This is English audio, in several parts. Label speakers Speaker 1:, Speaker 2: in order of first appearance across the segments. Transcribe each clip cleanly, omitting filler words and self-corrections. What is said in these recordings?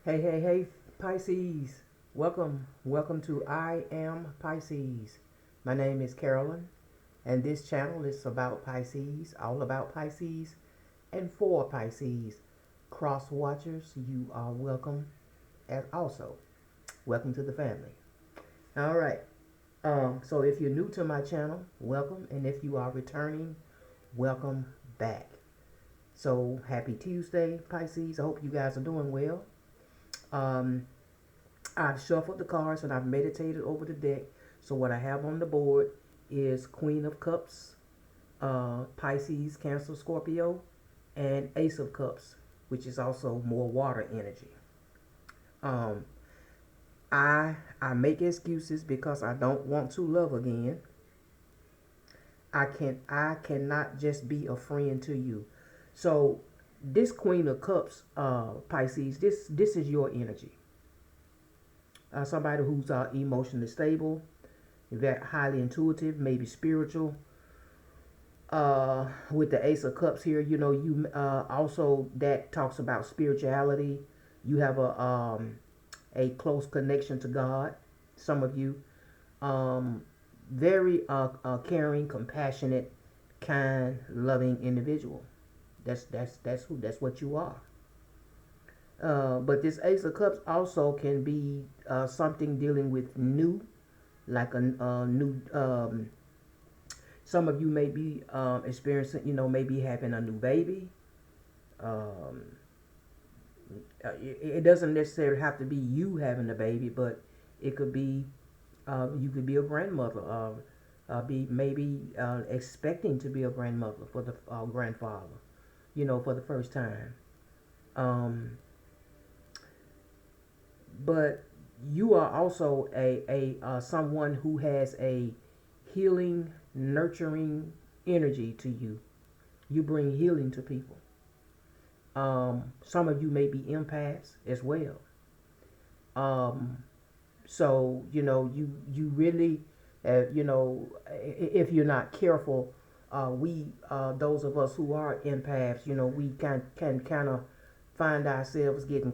Speaker 1: Hey, hey, hey, Pisces. Welcome to I Am Pisces. My name is Carolyn, and this channel is about Pisces, all about Pisces, and for Pisces. Cross watchers, you are welcome, and also welcome to the family. All right. So if you're new to my channel, welcome, and if you are returning, welcome back. So happy Tuesday, Pisces. I hope you guys are doing well. Um, I've shuffled the cards and I've meditated over the deck. So what I have on the board is Queen of Cups, Pisces, Cancer, Scorpio, and Ace of Cups, which is also more water energy. Um, I make excuses because I don't want to love again. I cannot just be a friend to you. So this Queen of Cups, Pisces, this is your energy. Somebody who's emotionally stable, very highly intuitive, maybe spiritual. With the Ace of Cups here, you also that talks about spirituality. You have a close connection to God. Some of you, um, very caring, compassionate, kind, loving individual. That's what you are. But this Ace of Cups also can be something dealing with new, like a new. Some of you may be experiencing, maybe having a new baby. Um, it doesn't necessarily have to be you having a baby, but it could be you could be a grandmother. Be maybe expecting to be a grandmother for the grandfather, for the first time. Um, but you are also a someone who has a healing, nurturing energy to you. You bring healing to people. Some of you may be empaths as well. Um, so you really, if you're not careful, we those of us who are empaths, we can kind of find ourselves getting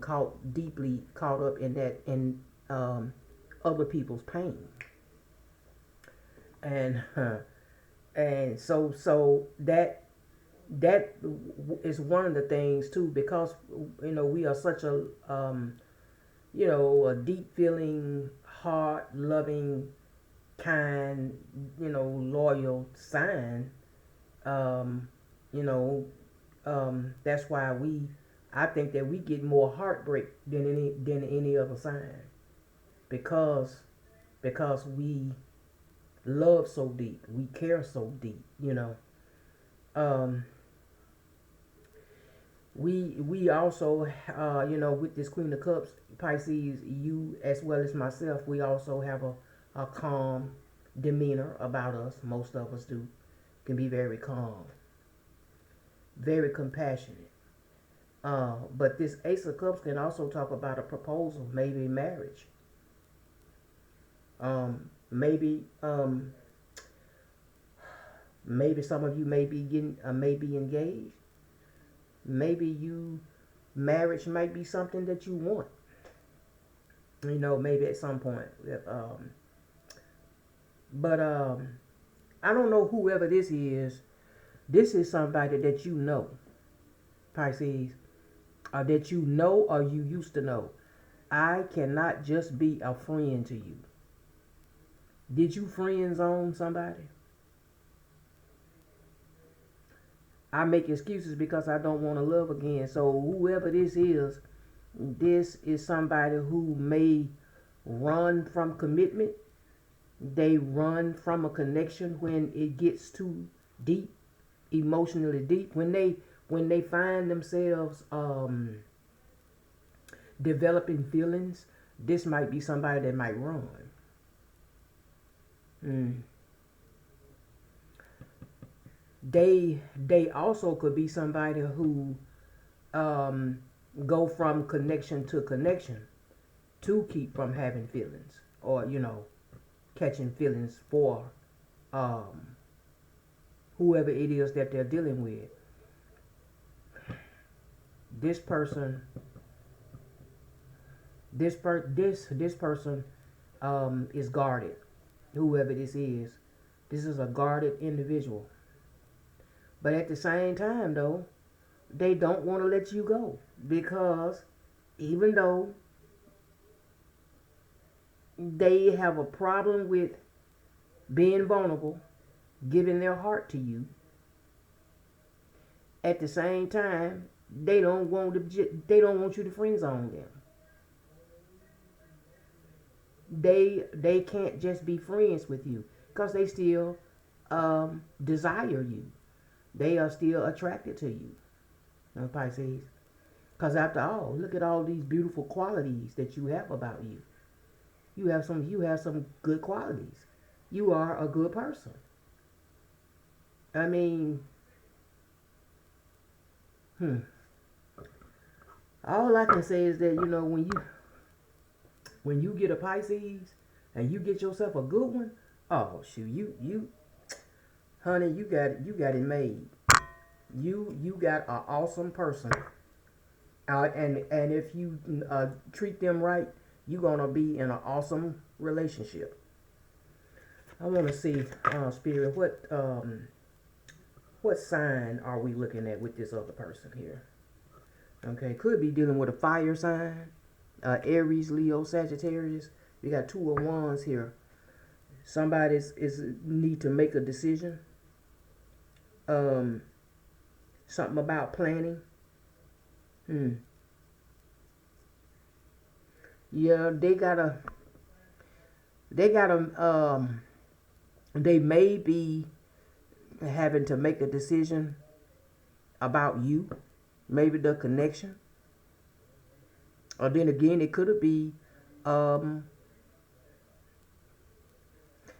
Speaker 1: deeply caught up in that in other people's pain, and and so that is one of the things too, because we are such a deep feeling, heart loving, kind, loyal sign. um you know that's why I think that we get more heartbreak than any other sign, because we love so deep, we care so deep. um we also with this Queen of Cups, Pisces, you as well as myself, we also have a calm demeanor about us. Most of us do, can be very calm, very compassionate. But this Ace of Cups can also talk about a proposal, maybe marriage. Maybe some of you may be engaged. Maybe you marriage might be something that you want. Maybe at some point. But I don't know whoever this is. This is somebody that you know, Pisces, that you know or you used to know. I cannot just be a friend to you. Did you friend zone somebody? I make excuses because I don't want to love again. So whoever this is somebody who may run from commitment. They run from a connection when it gets too deep, emotionally deep. When they find themselves developing feelings, this might be somebody that might run. Mm. They also could be somebody who um, go from connection to connection to keep from having feelings, or catching feelings for um, whoever it is that they're dealing with. This person This person is guarded. Whoever this is a guarded individual. But at the same time, though, they don't want to let you go because even though they have a problem with being vulnerable, giving their heart to you, at the same time, they don't want you to friend zone them. They can't just be friends with you because they still desire you. They are still attracted to you, Pisces. Because after all, look at all these beautiful qualities that you have about you. You have some good qualities. You are a good person. I mean, all I can say is that when you get a Pisces and you get yourself a good one, oh shoot, you honey, you got it made. You got an awesome person, and if you treat them right, you're gonna be in an awesome relationship. I want to see, Spirit, what sign are we looking at with this other person here? Okay, could be dealing with a fire sign, Aries, Leo, Sagittarius. We got 2 of Wands here. Somebody is need to make a decision. Something about planning. Yeah, they may be having to make a decision about you, maybe the connection, or then again it could be um,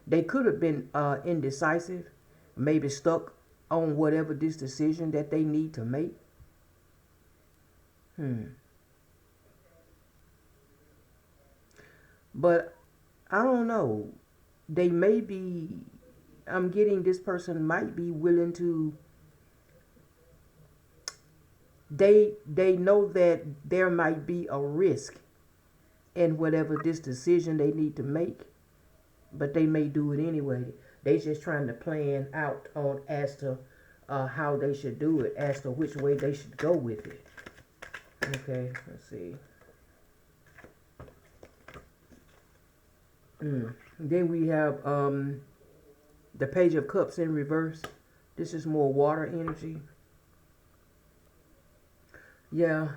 Speaker 1: they could have been indecisive, maybe stuck on whatever this decision that they need to make. But I don't know. They may be. I'm getting this person might be willing to. They know that there might be a risk in whatever this decision they need to make, but they may do it anyway. They just trying to plan out on as to how they should do it, as to which way they should go with it. Okay, let's see. Then we have the Page of Cups in reverse. This is more water energy. Yeah,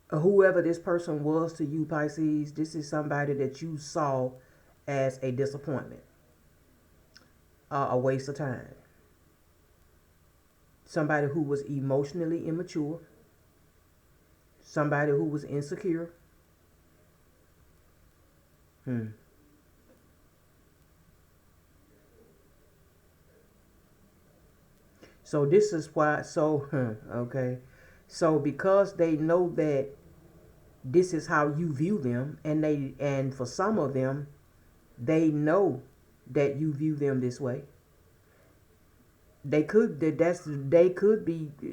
Speaker 1: whoever this person was to you, Pisces, this is somebody that you saw as a disappointment, a waste of time. Somebody who was emotionally immature, somebody who was insecure. So this is why. Okay. So because they know that this is how you view them, and for some of them, they know that you view them this way. They could be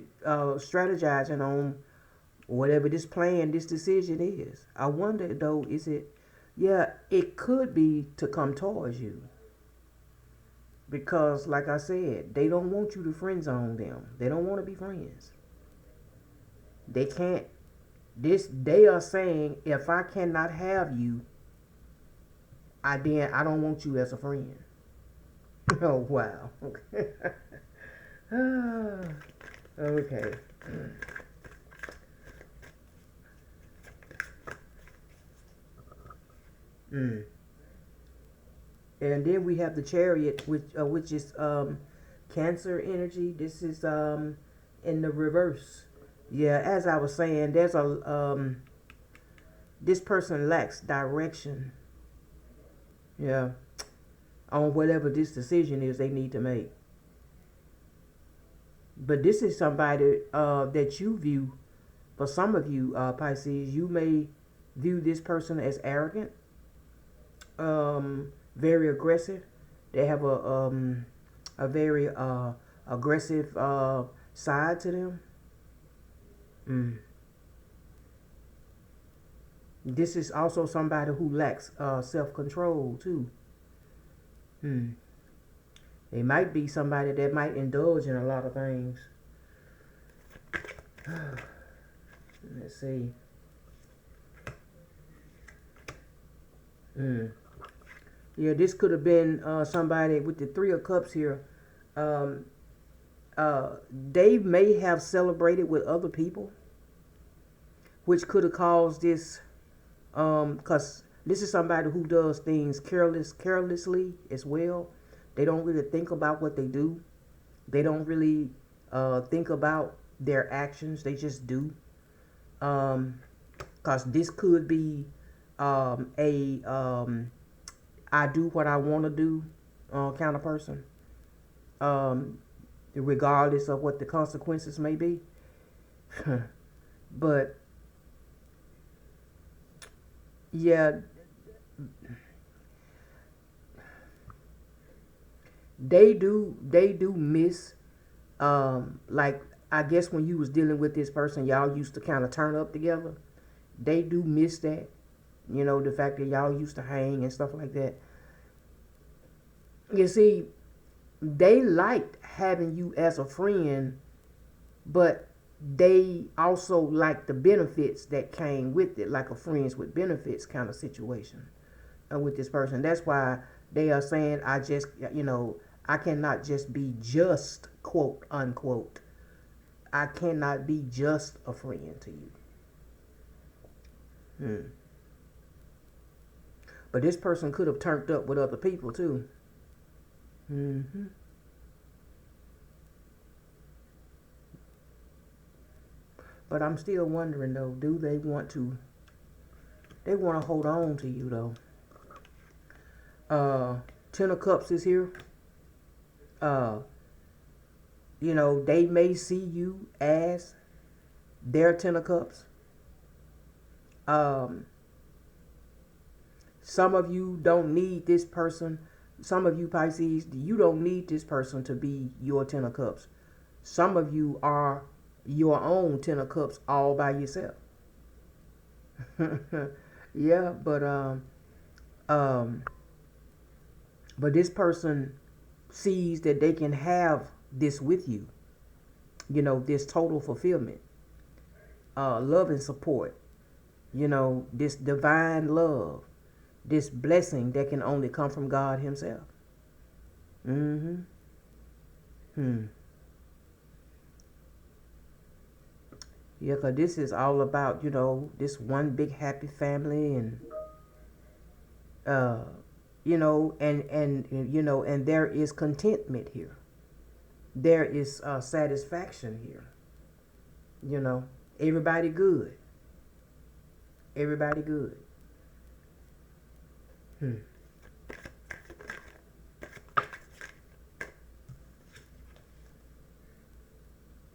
Speaker 1: strategizing on whatever this plan, this decision is. I wonder though, is it? Yeah, it could be to come towards you. Because, like I said, they don't want you to friend zone them. They don't want to be friends. They can't. They are saying, if I cannot have you, I don't want you as a friend. Oh wow. Okay. Okay. And then we have the Chariot, which is Cancer energy. This is in the reverse. Yeah, as I was saying, there's a this person lacks direction. Yeah, on whatever this decision is they need to make. But this is somebody that you view. For some of you, Pisces, you may view this person as arrogant, very aggressive. They have a very aggressive side to them. This is also somebody who lacks self-control too. Hmm. They might be somebody that might indulge in a lot of things. Let's see. Hmm. Yeah, this could have been somebody with the Three of Cups here. Um, they may have celebrated with other people, which could have caused this. Cause this is somebody who does things carelessly as well. They don't really think about what they do. They don't really think about their actions. They just do. Cause this could be a I do what I want to do kind of person. Um, Regardless of what the consequences may be. But yeah, they do miss like I guess when you was dealing with this person, y'all used to kind of turn up together. They do miss that, the fact that y'all used to hang and stuff like that. You see, they liked having you as a friend, but they also liked the benefits that came with it, like a friends with benefits kind of situation with this person. That's why they are saying, I cannot just be just quote unquote. I cannot be just a friend to you. Hmm. But this person could have turned up with other people too. Hmm. But I'm still wondering though, do they want to? They want to hold on to you though. Ten of Cups is here. Uh, they may see you as their Ten of Cups. Um, some of you don't need this person. Some of you Pisces, you don't need this person to be your Ten of Cups. Some of you are your own Ten of Cups all by yourself. Yeah, um, but this person sees that they can have this with you. This total fulfillment, love and support. This divine love, this blessing that can only come from God Himself. Mm-hmm. Hmm. Yeah, cause this is all about this one big happy family and uh and there is contentment here. There is satisfaction here. You know, everybody good. Everybody good. Hmm.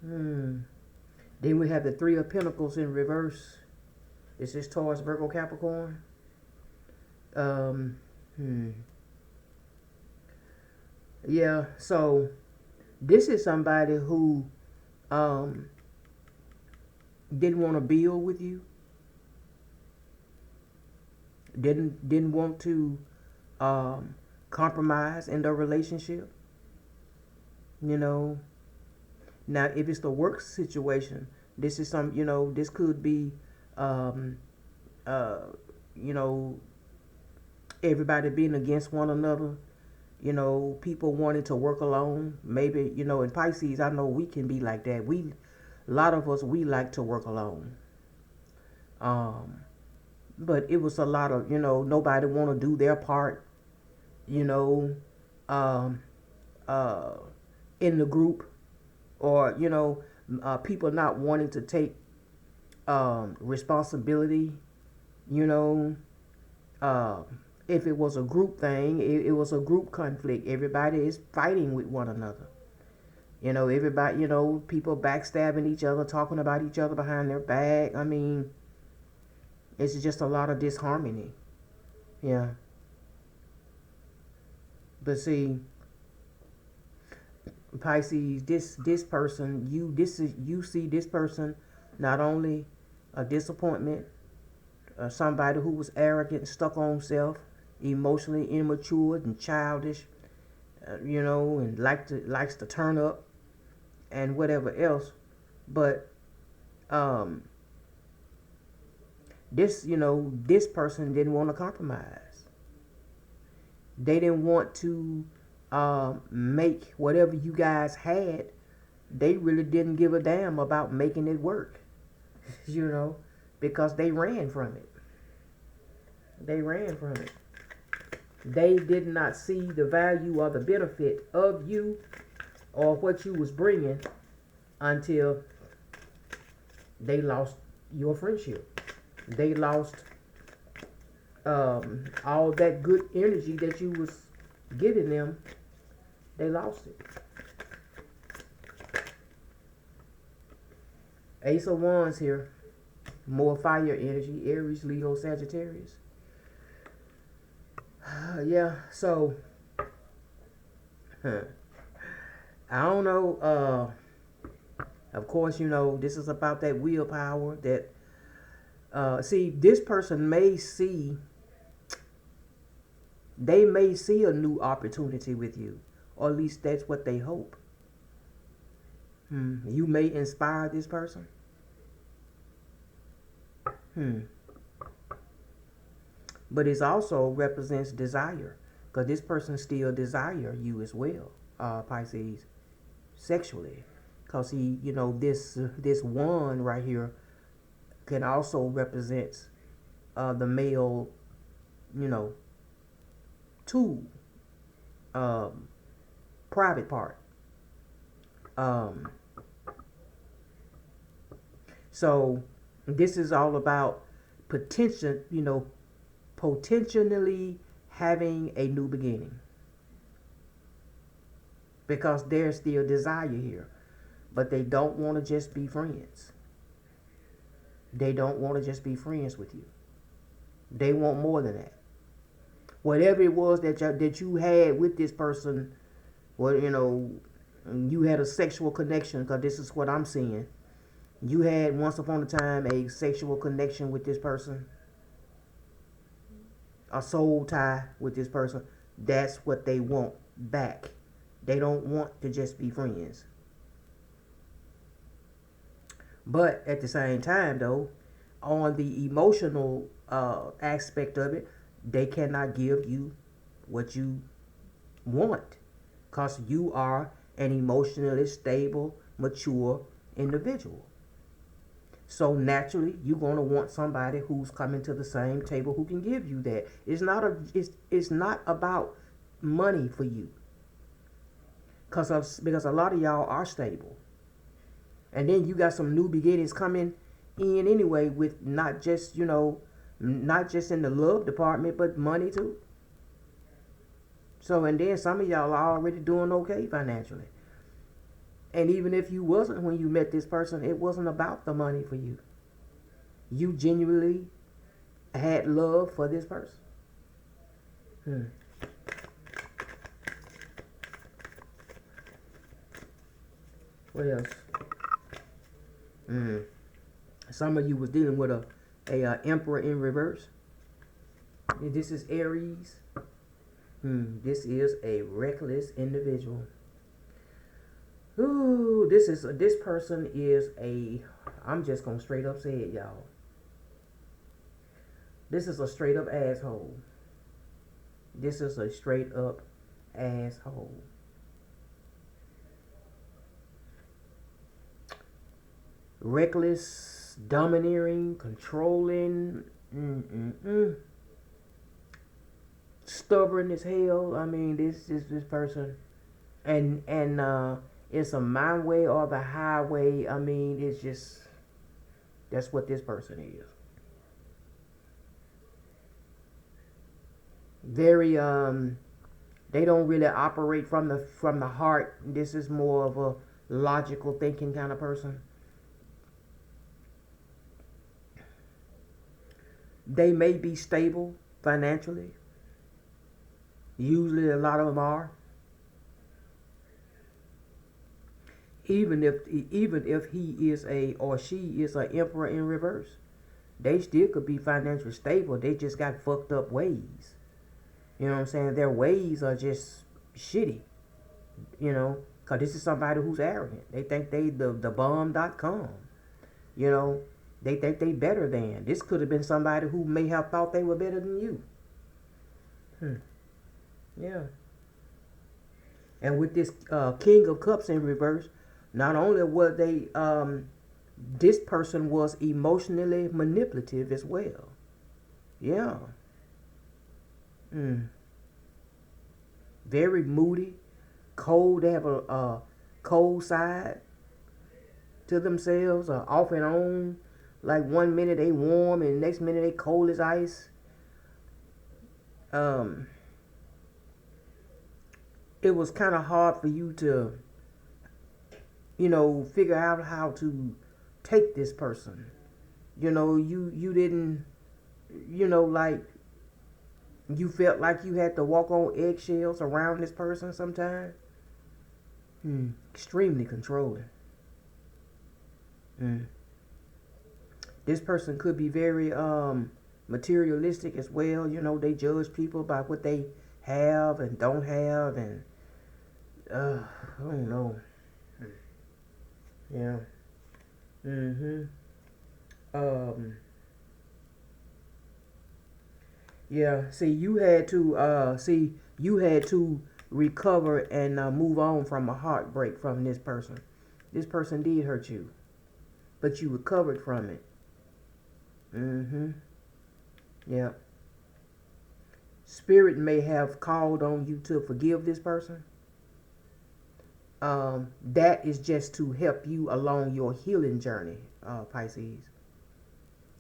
Speaker 1: Hmm. Then we have the Three of Pentacles in reverse. This is Taurus, Virgo, Capricorn. Um. Hmm. Yeah. So this is somebody who um didn't want to build with you. Didn't want to compromise in the relationship. You know. Now, if it's the work situation, this is some. This could be um uh you know everybody being against one another. People wanting to work alone. Maybe in Pisces, I know we can be like that. A lot of us, we like to work alone. Um, but it was a lot of nobody want to do their part. You know, um, uh, in the group, or people not wanting to take responsibility. You know, uh, if it was a group thing, it was a group conflict. Everybody is fighting with one another. Everybody, people backstabbing each other, talking about each other behind their back. I mean, it's just a lot of disharmony. Yeah. But see, Pisces, this person, you see this person not only a disappointment, somebody who was arrogant, stuck on self, emotionally immature and childish, and likes to turn up and whatever else. But this person didn't want to compromise. They didn't want to make whatever you guys had. They really didn't give a damn about making it work, because they ran from it. They ran from it. They did not see the value or the benefit of you or what you was bringing until they lost your friendship. They lost all that good energy that you was giving them. They lost it. Ace of Wands here. More fire energy. Aries, Leo, Sagittarius. Yeah, so I don't know. Of course, this is about that willpower that see, this person may see, they may see a new opportunity with you, or at least that's what they hope. You may inspire this person. But it also represents desire, because this person still desire you as well, Pisces, sexually. Because this one right here can also represent the male, tool, private part. So this is all about potentially having a new beginning, because there's still desire here, but they don't want to just be friends. They don't want to just be friends with you. They want more than that. Whatever it was that you had with this person, you had a sexual connection, because this is what I'm seeing. You had once upon a time a sexual connection with this person, a soul tie with this person. That's what they want back. They don't want to just be friends. But at the same time, though, on the emotional aspect of it, they cannot give you what you want, because you are an emotionally stable, mature individual. So naturally, you're gonna want somebody who's coming to the same table who can give you that. It's not about money for you, because a lot of y'all are stable, and then you got some new beginnings coming in anyway, with not just in the love department, but money too. So, and then some of y'all are already doing okay financially. And even if you wasn't when you met this person, it wasn't about the money for you. You genuinely had love for this person. What else? Some of you was dealing with a emperor in reverse. This is Aries. This is a reckless individual. Ooh, this person is I'm just gonna straight up say it, y'all. This is a straight up asshole. This is a straight up asshole. Reckless, domineering, controlling, stubborn as hell. I mean, this person, and it's a my way or the highway. I mean, it's just, that's what this person is. Very they don't really operate from the heart. This is more of a logical thinking kind of person. They may be stable financially. Usually a lot of them are. Even if he is or she is an emperor in reverse. They still could be financially stable. They just got fucked up ways. You know what I'm saying? Their ways are just shitty. You know, because this is somebody who's arrogant. They think they the bomb.com. You know, they think they better than. This could have been somebody who may have thought they were better than you. Yeah. And with this King of Cups in reverse, not only were they, this person was emotionally manipulative as well. Yeah. Very moody, cold. They have a cold side to themselves, off and on. Like one minute they warm and the next minute they cold as ice. It was kind of hard for you to, figure out how to take this person. You didn't, like you felt like you had to walk on eggshells around this person sometimes. Extremely controlling. This person could be very materialistic as well. They judge people by what they have and don't have, and I don't know. Yeah. Yeah. See, you had to recover and move on from a heartbreak from this person. This person did hurt you, but you recovered from it. Yeah. Spirit may have called on you to forgive this person. That is just to help you along your healing journey, Pisces.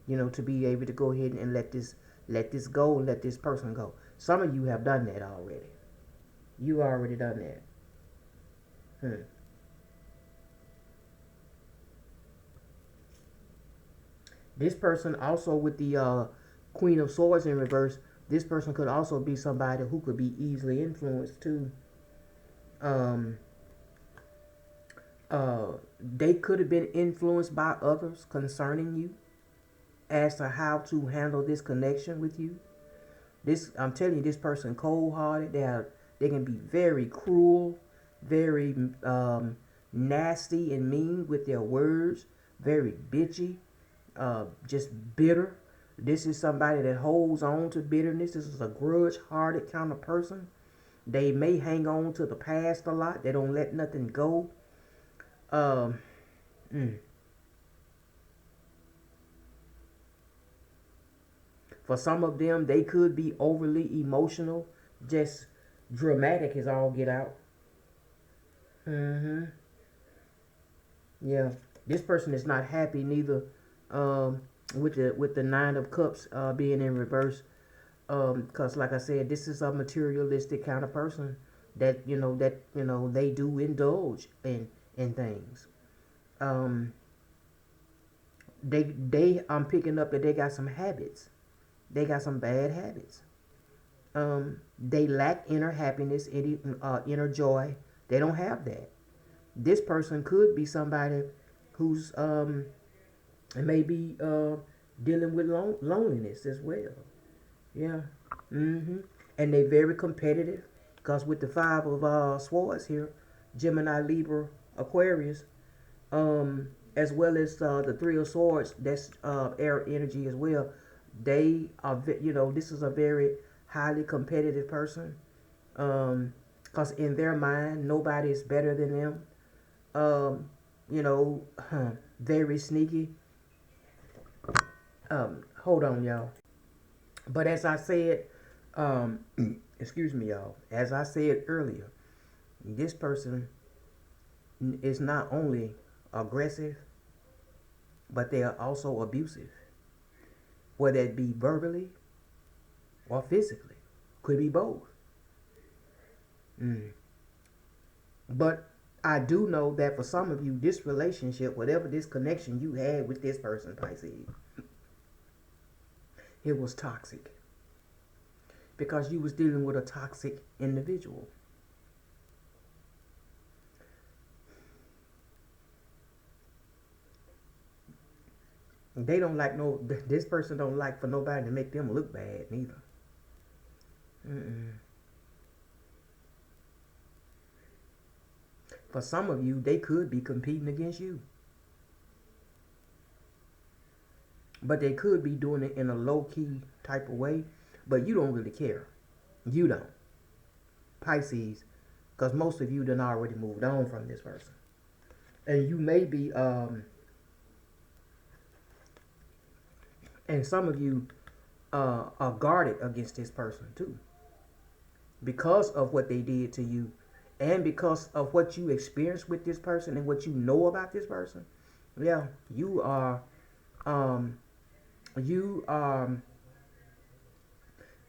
Speaker 1: To be able to go ahead and let this go and let this person go. Some of you have done that already. You already done that. This person also with the Queen of Swords in reverse, this person could also be somebody who could be easily influenced too. They could have been influenced by others concerning you as to how to handle this connection with you. I'm telling you, this person cold-hearted. They can be very cruel, very nasty and mean with their words, very bitchy, just bitter. This is somebody that holds on to bitterness. This is a grudge-hearted kind of person. They may hang on to the past a lot. They don't let nothing go. For some of them, they could be overly emotional, just dramatic as all get out. Yeah, this person is not happy neither. With the Nine of Cups being in reverse, because like I said, this is a materialistic kind of person that they do indulge in things. I'm picking up that they got some habits. They got some bad habits. They lack inner happiness, inner joy. They don't have that. This person could be somebody who's maybe dealing with loneliness as well. Yeah. And they're very competitive, because with the Five of Swords here, Gemini, Libra, Aquarius, as well as the Three of Swords, that's air energy as well. They are, this is a very highly competitive person, because in their mind, nobody is better than them. Very sneaky. Hold on, y'all. But as I said, excuse me, y'all. As I said earlier, this person is not only aggressive, but they are also abusive. Whether it be verbally or physically. Could be both. But I do know that for some of you, this relationship, whatever this connection you had with this person, Pisces, it was toxic. Because you was dealing with a toxic individual. They don't like no. This person don't like for nobody to make them look bad neither. Mm-mm. For some of you, they could be competing against you, but they could be doing it in a low key type of way. But you don't really care. You don't, Pisces, because most of you done already moved on from this person, and you may be and some of you are guarded against this person too, because of what they did to you, and because of what you experienced with this person and what you know about this person. Yeah, um, you are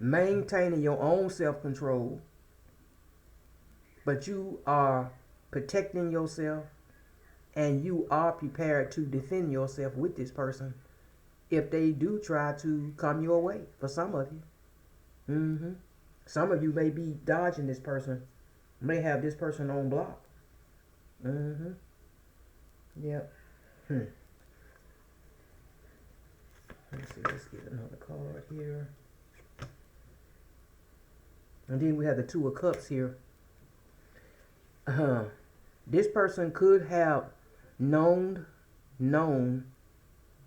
Speaker 1: maintaining your own self control, but you are protecting yourself, and you are prepared to defend yourself with this person if they do try to come your way. For some of you, some of you may be dodging this person, may have this person on block. Yep. Let's see. Let's get another card here. And then we have the Two of Cups here. This person could have known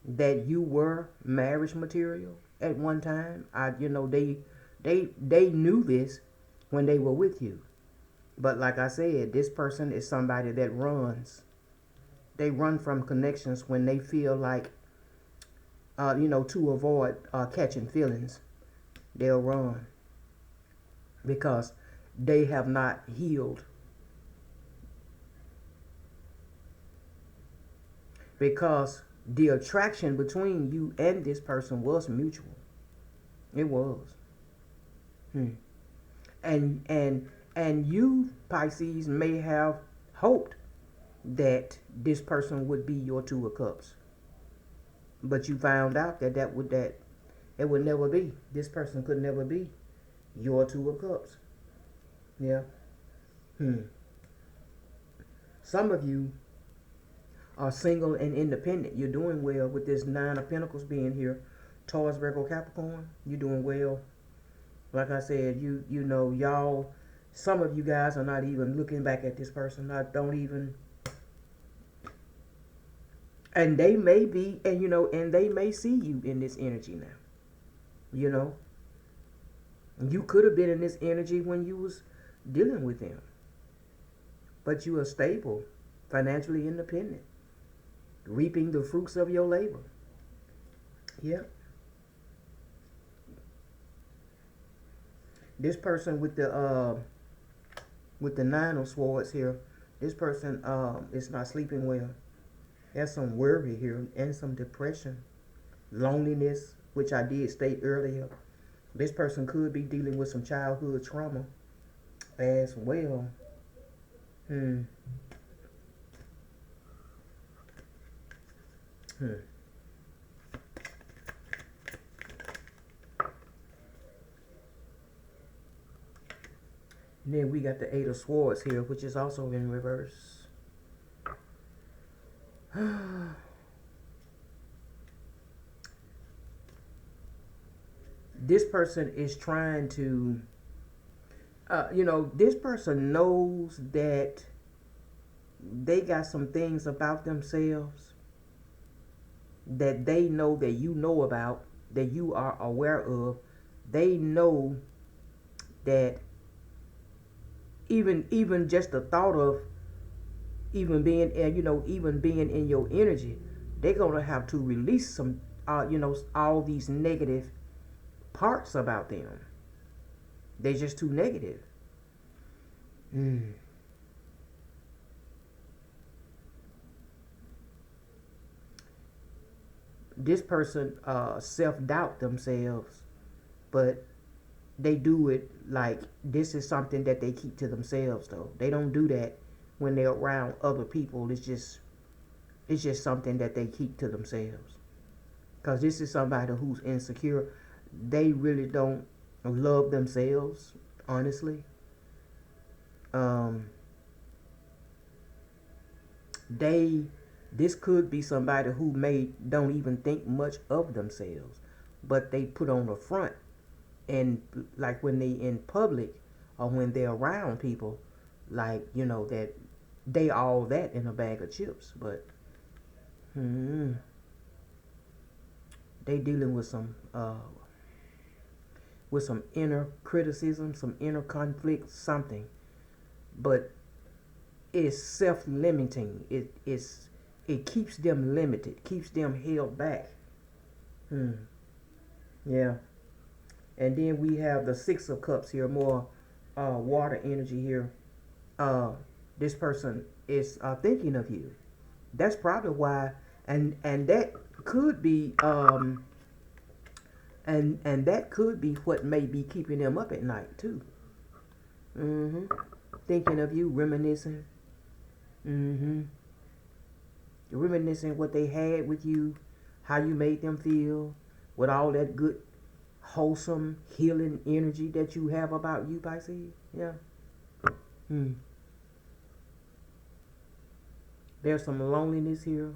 Speaker 1: that you were marriage material at one time. They knew this when they were with you. But like I said, this person is somebody that runs. They run from connections when they feel like, to avoid catching feelings. They'll run because they have not healed. Because the attraction between you and this person was mutual. It was. And you, Pisces, may have hoped that this person would be your Two of Cups, but you found out that it would never be. This person could never be your Two of Cups. Yeah. Some of you are single and independent. You're doing well with this Nine of Pentacles being here. Taurus, Virgo, Capricorn. You're doing well. Like I said, you know, y'all, some of you guys are not even looking back at this person. I don't even. And they may be, and they may see you in this energy now. You could have been in this energy when you was dealing with them. But you are stable, financially independent, reaping the fruits of your labor. Yep. This person with the Nine of Swords here, this person is not sleeping well. There's some worry here and some depression, loneliness, which I did state earlier. This person could be dealing with some childhood trauma as well. And then we got the Eight of Swords here, which is also in reverse. This person is trying to, this person knows that they got some things about themselves that they know that you know about, that you are aware of. They know that even just the thought of even being in your energy, they're gonna have to release some all these negative parts about them. They're just too negative. This person self-doubt themselves, but they do it like this is something that they keep to themselves though. They don't do that when they're around other people. It's just something that they keep to themselves. Because this is somebody who's insecure. They really don't love themselves, honestly. They This could be somebody who don't even think much of themselves, but they put on a front, and like when they in public or when they're around people, like that they all that in a bag of chips, but they dealing with some inner criticism, some inner conflict, something, but it's self-limiting. It keeps them limited, keeps them held back. Yeah. And then we have the Six of Cups here, more water energy here. This person is thinking of you. That's probably why, and that could be and that could be what may be keeping them up at night too. Thinking of you, reminiscing. Reminiscing what they had with you, how you made them feel, with all that good, wholesome, healing energy that you have about you, Pisces. Yeah. There's some loneliness here,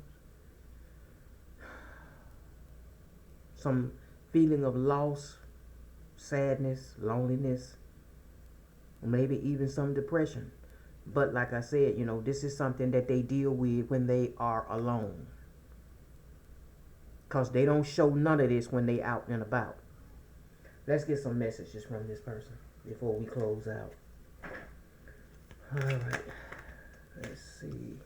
Speaker 1: some feeling of loss, sadness, loneliness, maybe even some depression. But like I said, this is something that they deal with when they are alone, because they don't show none of this when they out and about. Let's get some messages from this person before we close out. All right. Let's see.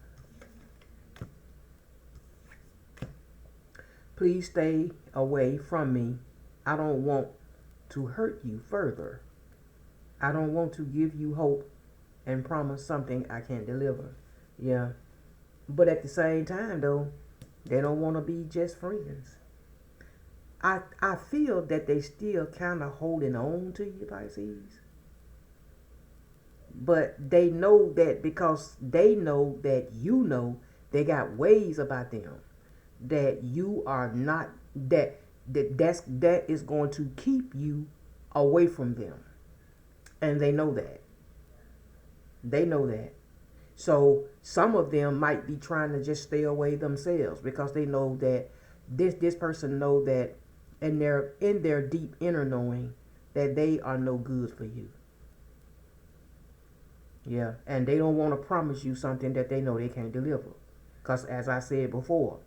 Speaker 1: Please stay away from me. I don't want to hurt you further. I don't want to give you hope and promise something I can't deliver. Yeah. But at the same time, though, they don't want to be just friends. I feel that they still kind of holding on to you, Pisces. But they know that, because they know that they got ways about them that you are not, that is going to keep you away from them. And they know that. They know that. So some of them might be trying to just stay away themselves, because they know that this person know that in their deep inner knowing that they are no good for you. Yeah, and they don't want to promise you something that they know they can't deliver. Because as I said before,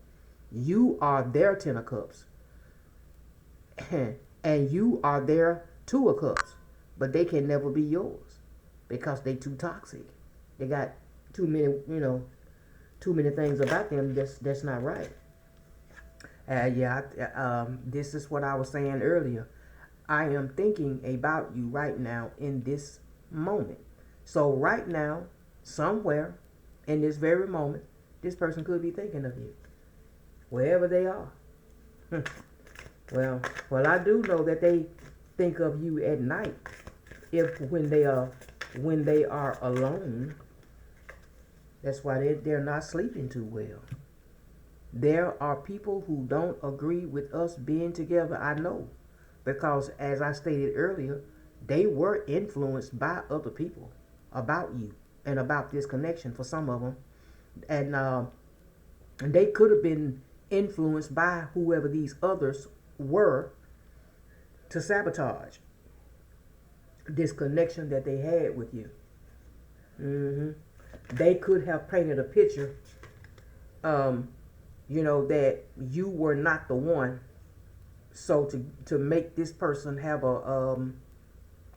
Speaker 1: you are their Ten of Cups. And you are their Two of Cups. But they can never be yours, because they too toxic. They got too many things about them that's not right. This is what I was saying earlier. I am thinking about you right now in this moment. So right now, somewhere in this very moment, this person could be thinking of you, wherever they are. Well, I do know that they think of you at night, when they are alone. That's why they're not sleeping too well. There are people who don't agree with us being together, I know, because as I stated earlier, they were influenced by other people about you and about this connection for some of them, and they could have been influenced by whoever these others were to sabotage this connection that they had with you. They could have painted a picture, that you were not the one. So to make this person have a,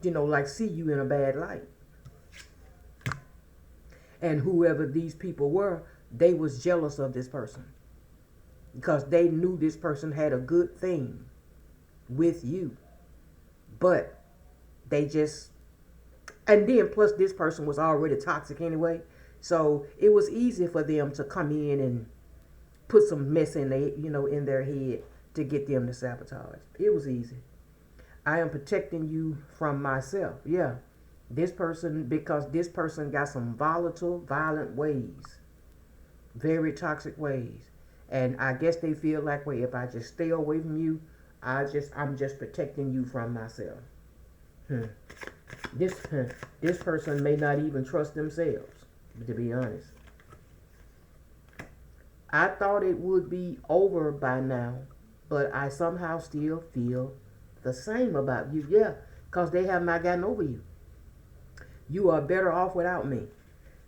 Speaker 1: like see you in a bad light. And whoever these people were, they was jealous of this person, because they knew this person had a good thing with you. But they just, and then plus this person was already toxic anyway. So it was easy for them to come in and put some mess in their head to get them to sabotage. It was easy. I am protecting you from myself. Yeah. This person, because this person got some volatile, violent ways. Very toxic ways. And I guess they feel like, wait, if I just stay away from you, I'm just protecting you from myself. This person may not even trust themselves, to be honest. I thought it would be over by now, but I somehow still feel the same about you. Yeah, because they have not gotten over you. You are better off without me.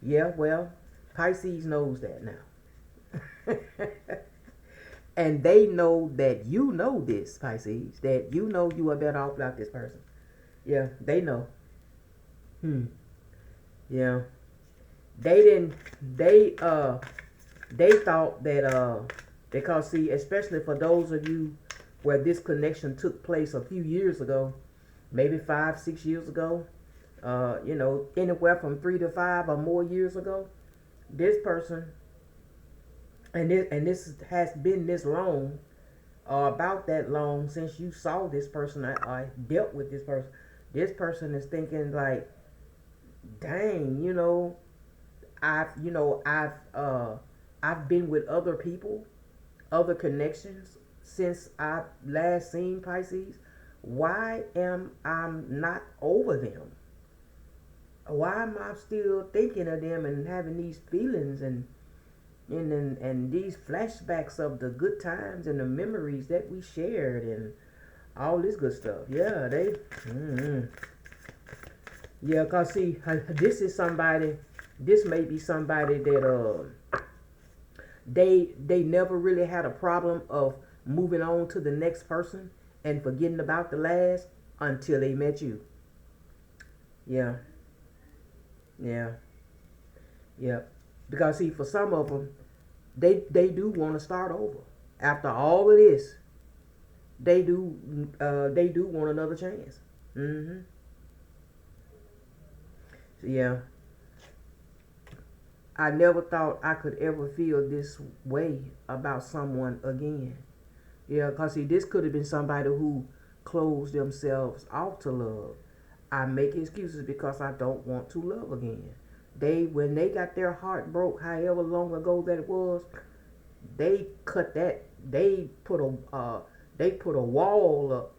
Speaker 1: Yeah, well, Pisces knows that now. And they know that you know this, Pisces, that you know you are better off without this person. Yeah, they know. Hmm. Yeah. They didn't they thought that because see, especially for those of you where this connection took place a few years ago, maybe 5, 6 years ago, anywhere from 3 to 5 or more years ago, this person and this has been this long, or about that long since you saw this person I dealt with this person. This person is thinking like, dang, I've been with other people, other connections since I last seen Pisces. Why am I not over them? Why am I still thinking of them and having these feelings and these flashbacks of the good times and the memories that we shared and all this good stuff? Yeah, yeah, cause see, this may be somebody that they never really had a problem of moving on to the next person and forgetting about the last until they met you. Yeah, yeah, yeah. Because see, for some of them, they do want to start over after all of this. They do want another chance. Mm-hmm. So, yeah. I never thought I could ever feel this way about someone again. Yeah, because see, this could have been somebody who closed themselves off to love. I make excuses because I don't want to love again. When they got their heart broke, however long ago that it was, they cut that. They put a wall up,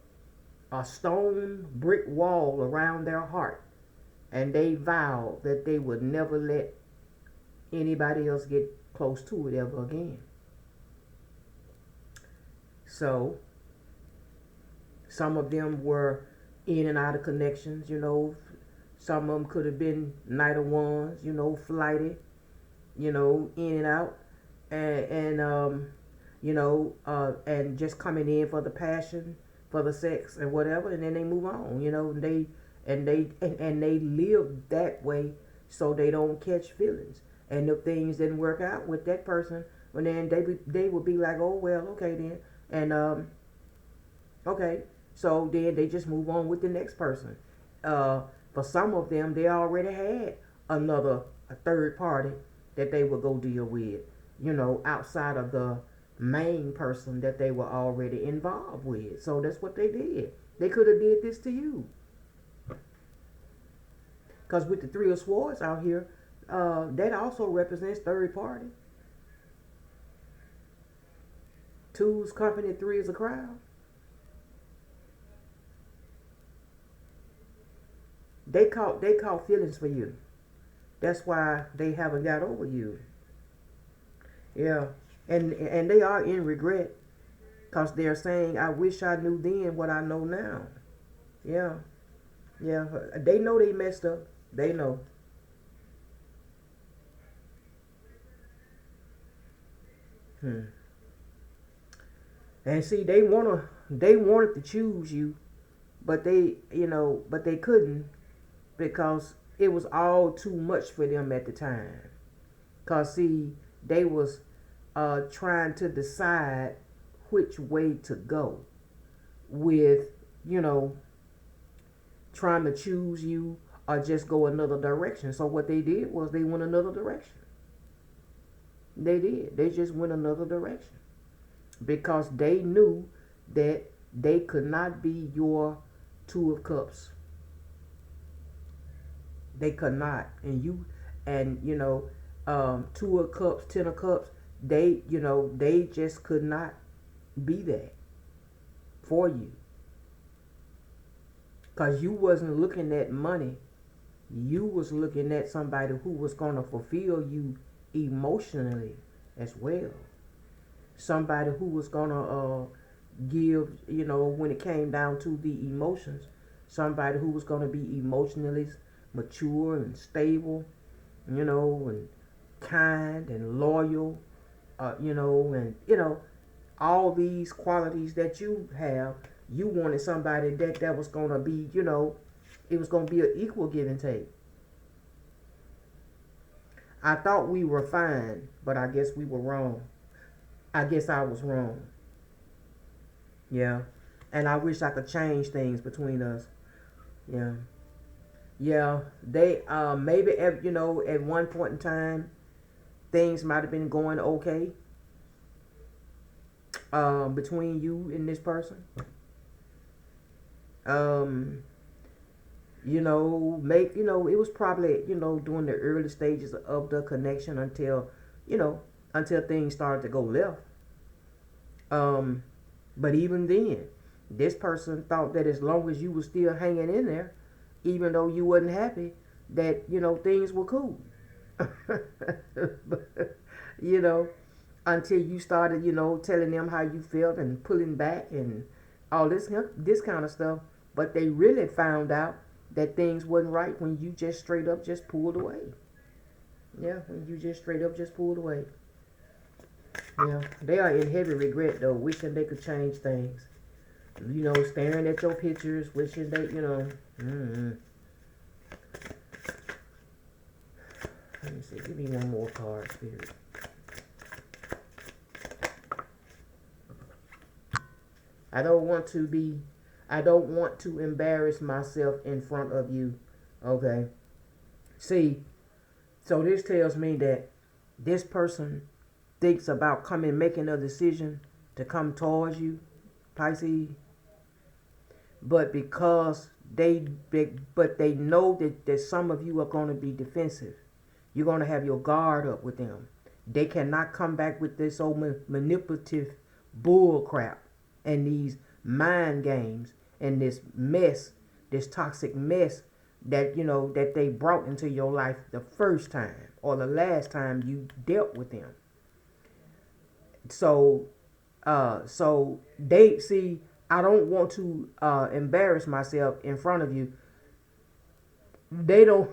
Speaker 1: a stone brick wall around their heart, and they vowed that they would never let anybody else get close to it ever again. So some of them were in and out of connections, Some of them could have been Night of Wands, flighty, in and out, and just coming in for the passion, for the sex and whatever, and then they move on, and they live that way so they don't catch feelings. And if things didn't work out with that person, well, then they would be like, oh well, okay then, and okay, so then they just move on with the next person. For some of them, they already had a third party that they would go deal with, outside of the main person that they were already involved with. So that's what they did. They could have did this to you. Because with the Three of Swords out here, that also represents third party. Two's company, three is a crowd. They caught feelings for you. That's why they haven't got over you. Yeah, and they are in regret because they're saying, "I wish I knew then what I know now." Yeah, yeah. They know they messed up. They know. And see, they wanted to choose you, but they couldn't because it was all too much for them at the time. Cause see, they was trying to decide which way to go with, trying to choose you or just go another direction. So what they did was they went another direction. They did. They just went another direction because they knew that they could not be your Two of Cups. They could not. Two of Cups, Ten of Cups, they just could not be that for you. Because you wasn't looking at money. You was looking at somebody who was going to fulfill you emotionally as well. somebody who was gonna give, when it came down to the emotions, somebody who was gonna be emotionally mature and stable, and kind and loyal, and all these qualities that you have. You wanted somebody that was gonna be, it was gonna be an equal give and take. I thought we were fine, but I guess we were wrong. I guess I was wrong. Yeah. And I wish I could change things between us. Yeah. Yeah. They maybe at one point in time things might have been going okay between you and this person. Um it was probably, during the early stages of the connection you know, until things started to go left. Um, but even then, this person thought that as long as you were still hanging in there, even though you wasn't happy, that, things were cool. But, you know, until you started, telling them how you felt and pulling back and all this kind of stuff. But they really found out that things wasn't right when you just straight up just pulled away. Yeah, when you just straight up just pulled away. Yeah, they are in heavy regret though, wishing they could change things. Staring at your pictures, wishing they, Mm-hmm. Let me see. Give me one more card, Spirit. I don't want to be. I don't want to embarrass myself in front of you. Okay. See, so this tells me that this person thinks about making a decision to come towards you, Pisces, but because they know that some of you are going to be defensive. You're going to have your guard up with them. They cannot come back with this old manipulative bull crap and these mind games and this mess, this toxic mess that they brought into your life the first time or the last time you dealt with them. So they see. I don't want to embarrass myself in front of you. They don't.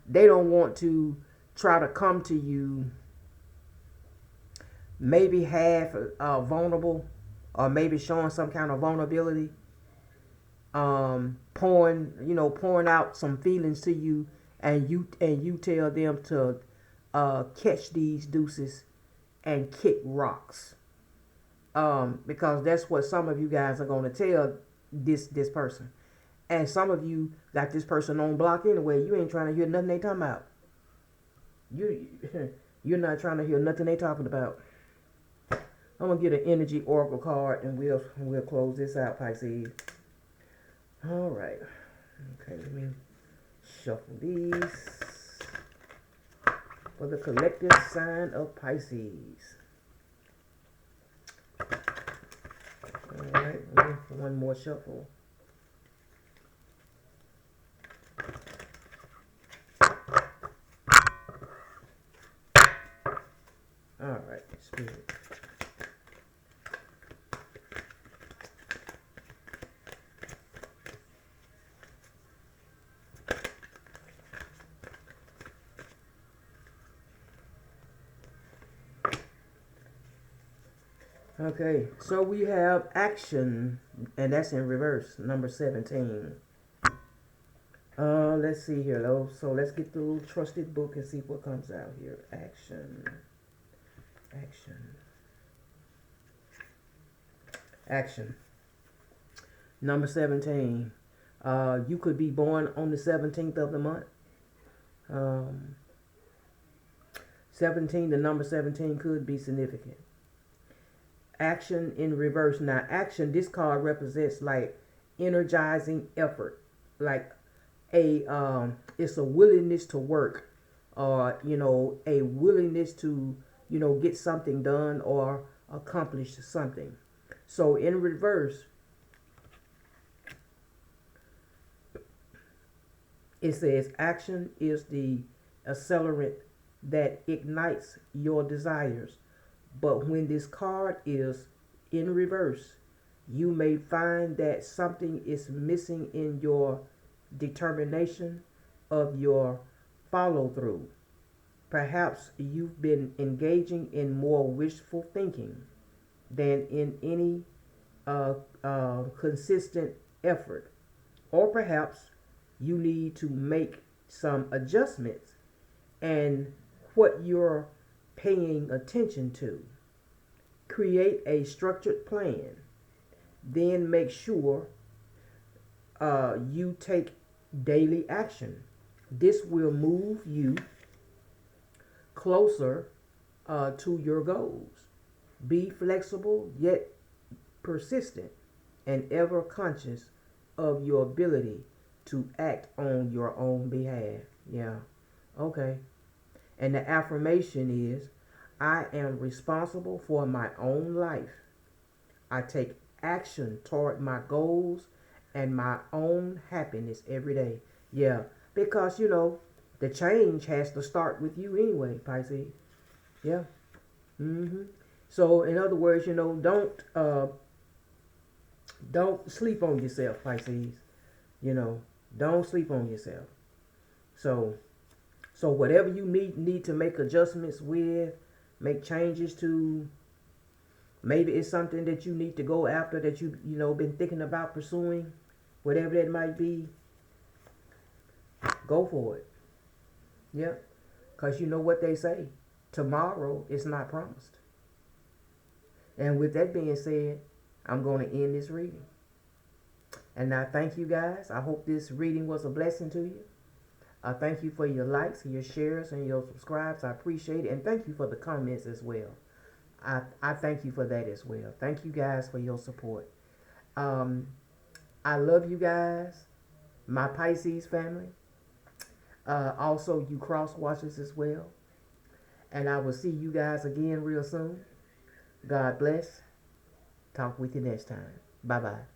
Speaker 1: They don't want to try to come to you. Maybe half vulnerable, or maybe showing some kind of vulnerability. Pouring out some feelings to you, and you tell them to catch these deuces and kick rocks. Because that's what some of you guys are going to tell this person, and some of you got this person on block anyway. You ain't trying to hear nothing they talking about. You you're not trying to hear nothing they talking about. I'm gonna get an energy oracle card, and we'll close this out, Pisces. All right. Okay, let me shuffle these for the collective sign of Pisces. Alright, one more shuffle. Alright, Spirit. Okay, so we have action, and that's in reverse, number 17. Let's see here, though. So let's get the little trusted book and see what comes out here. Action. Number 17. You could be born on the 17th of the month. 17, the number 17 could be significant. Action in reverse. Now, action, this card represents like energizing effort, like it's a willingness to work, or a willingness to get something done or accomplish something. So in reverse, it says action is the accelerant that ignites your desires, But when this card is in reverse, you may find that something is missing in your determination of your follow through. Perhaps you've been engaging in more wishful thinking than in any consistent effort. Or perhaps you need to make some adjustments and what you're paying attention to. Create a structured plan. Then make sure you take daily action. This will move you closer to your goals. Be flexible yet persistent and ever conscious of your ability to act on your own behalf. Yeah. Okay. And the affirmation is I am responsible for my own life. I take action toward my goals and my own happiness every day. Yeah. Because, the change has to start with you anyway, Pisces. Yeah. So, in other words, don't sleep on yourself, Pisces. Don't sleep on yourself. So, whatever you need to make adjustments with, make changes to. Maybe it's something that you need to go after that been thinking about pursuing, whatever that might be. Go for it. Yeah, because you know what they say, tomorrow is not promised. And with that being said, I'm going to end this reading. And I thank you guys. I hope this reading was a blessing to you. I thank you for your likes, your shares, and your subscribes. I appreciate it. And thank you for the comments as well. I thank you for that as well. Thank you guys for your support. I love you guys, my Pisces family. Also, you cross watchers as well. And I will see you guys again real soon. God bless. Talk with you next time. Bye-bye.